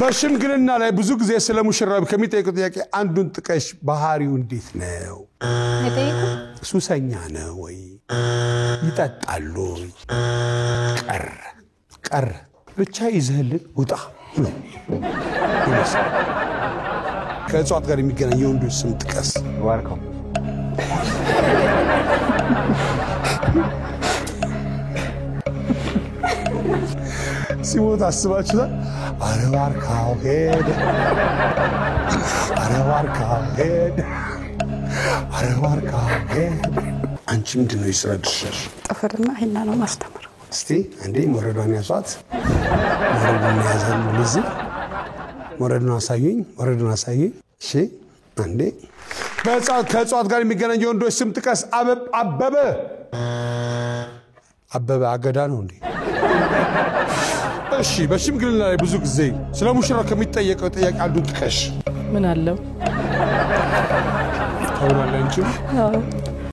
በሽምግልና ላይ ብዙ ጊዜ ስለ ሙሽራው ከሚጠይቁት ጥያቄ አንዱን ጥቀሽ ባህሪው እንዴት ነው? ሱሰኛ ነው ወይ? ይጠጣሉ? ቀር ብቻ ይዘህልን ውጣ ነው። ከእጽዋት ጋር የሚገናኝ የወንዶች ስም ጥቀስ። ዋርካው ሲሞት አስባችሁታል? አረ ዋርካው ሄደ፣ አረ ዋርካው ሄደ፣ አረ ዋርካው ሄደ። አንቺ ምንድነው የስራ ድርሻሽ? ጥፍርና ሂና ነው ማስተምር። እስቲ አንዴ ሞረዷን ያዟት። ሞረዷን ያዘን ለዚህ ሞረዷን አሳዩኝ። እሺ አንዴ ከእጽዋት ጋር የሚገናኝ የወንዶች ስም ጥቀስ። አበበ አገዳ ነው እንዴ? እሺ በሽምግልና ላይ ብዙ ጊዜ ስለ ሙሽራው ከሚጠየቀው ጥያቄ አንዱን ጥቀሽ። ምን አለው? ታውናለህ አንቺ?